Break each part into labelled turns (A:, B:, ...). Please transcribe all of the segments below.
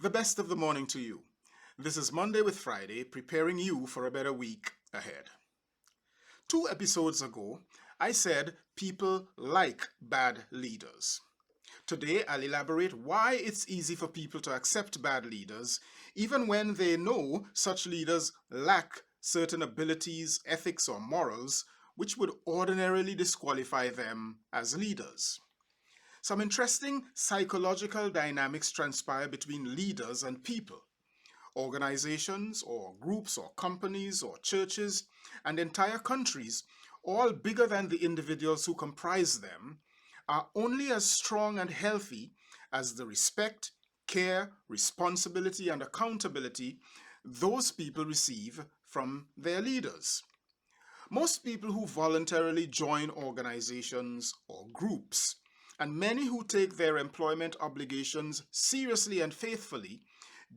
A: The best of the morning to you. This is Monday with Friday, preparing you for a better week ahead. 2 episodes ago, I said people like bad leaders. Today, I'll elaborate why it's easy for people to accept bad leaders, even when they know such leaders lack certain abilities, ethics, or morals, which would ordinarily disqualify them as leaders. Some interesting psychological dynamics transpire between leaders and people. Organizations or groups or companies or churches and entire countries, all bigger than the individuals who comprise them, are only as strong and healthy as the respect, care, responsibility, and accountability those people receive from their leaders. Most people who voluntarily join organizations or groups, and many who take their employment obligations seriously and faithfully,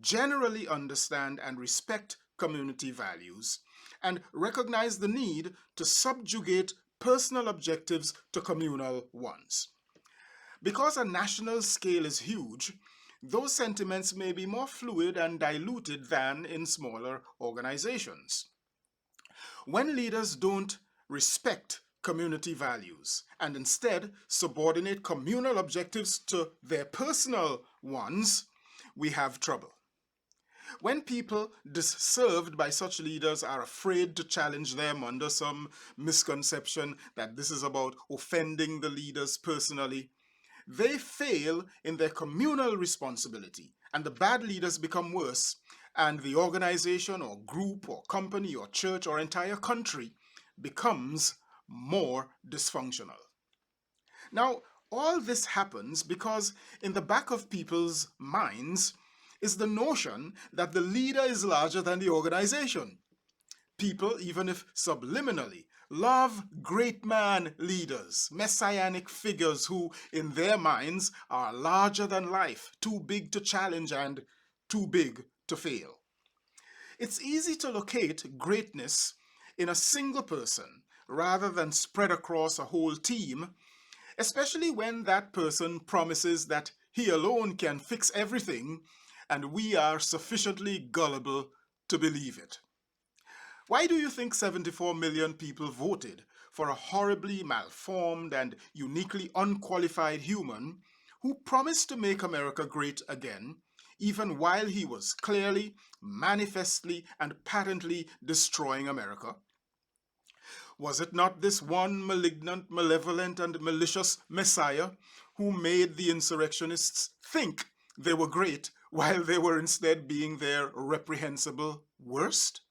A: generally understand and respect community values and recognize the need to subjugate personal objectives to communal ones. Because a national scale is huge, those sentiments may be more fluid and diluted than in smaller organizations. When leaders don't respect community values and instead subordinate communal objectives to their personal ones, we have trouble. When people disserved by such leaders are afraid to challenge them under some misconception that this is about offending the leaders personally, they fail in their communal responsibility, and the bad leaders become worse, and the organization or group or company or church or entire country becomes more dysfunctional. Now, all this happens because in the back of people's minds is the notion that the leader is larger than the organization. People, even if subliminally, love great man leaders, messianic figures who, in their minds, are larger than life, too big to challenge and too big to fail. It's easy to locate greatness in a single person rather than spread across a whole team, especially when that person promises that he alone can fix everything and we are sufficiently gullible to believe it. Why do you think 74 million people voted for a horribly malformed and uniquely unqualified human who promised to make America great again, even while he was clearly, manifestly, and patently destroying America? Was it not this one malignant, malevolent, and malicious Messiah who made the insurrectionists think they were great while they were instead being their reprehensible worst?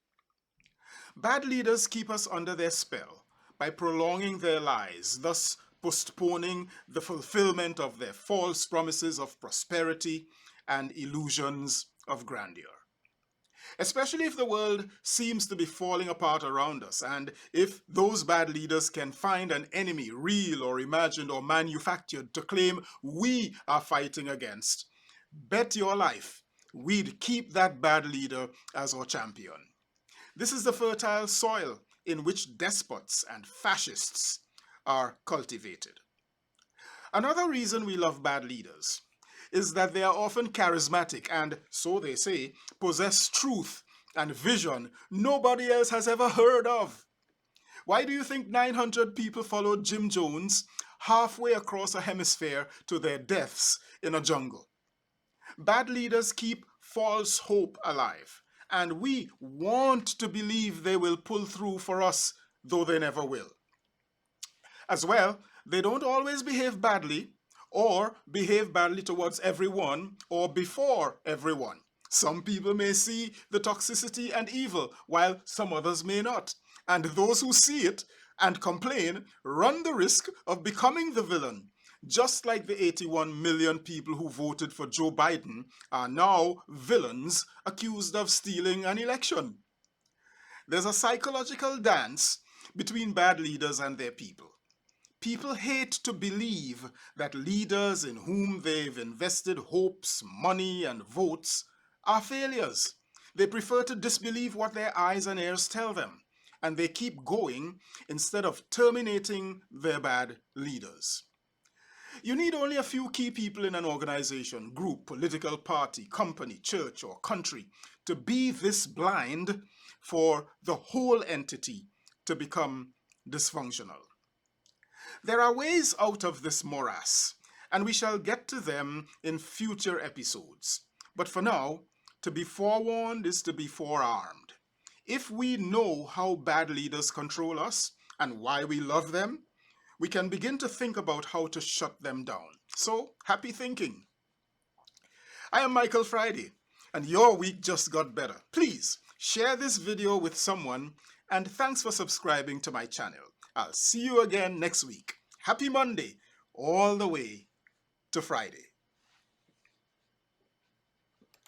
A: Bad leaders keep us under their spell by prolonging their lies, thus postponing the fulfillment of their false promises of prosperity and illusions of grandeur. Especially if the world seems to be falling apart around us, and if those bad leaders can find an enemy, real or imagined or manufactured, to claim we are fighting against, bet your life we'd keep that bad leader as our champion. This is the fertile soil in which despots and fascists are cultivated. Another reason we love bad leaders is that they are often charismatic and, so they say, possess truth and vision nobody else has ever heard of. Why do you think 900 people followed Jim Jones halfway across a hemisphere to their deaths in a jungle? Bad leaders keep false hope alive, and we want to believe they will pull through for us, though they never will. As well, they don't always behave badly, or behave badly towards everyone or before everyone. Some people may see the toxicity and evil, while some others may not. And those who see it and complain run the risk of becoming the villain, just like the 81 million people who voted for Joe Biden are now villains accused of stealing an election. There's a psychological dance between bad leaders and their people. People hate to believe that leaders in whom they've invested hopes, money, and votes are failures. They prefer to disbelieve what their eyes and ears tell them, and they keep going instead of terminating their bad leaders. You need only a few key people in an organization, group, political party, company, church, or country to be this blind for the whole entity to become dysfunctional. There are ways out of this morass, and we shall get to them in future episodes. But for now, to be forewarned is to be forearmed. If we know how bad leaders control us and why we love them, we can begin to think about how to shut them down. So, happy thinking. I am Michael Friday, and your week just got better. Please share this video with someone, and thanks for subscribing to my channel. I'll see you again next week. Happy Monday, all the way to Friday.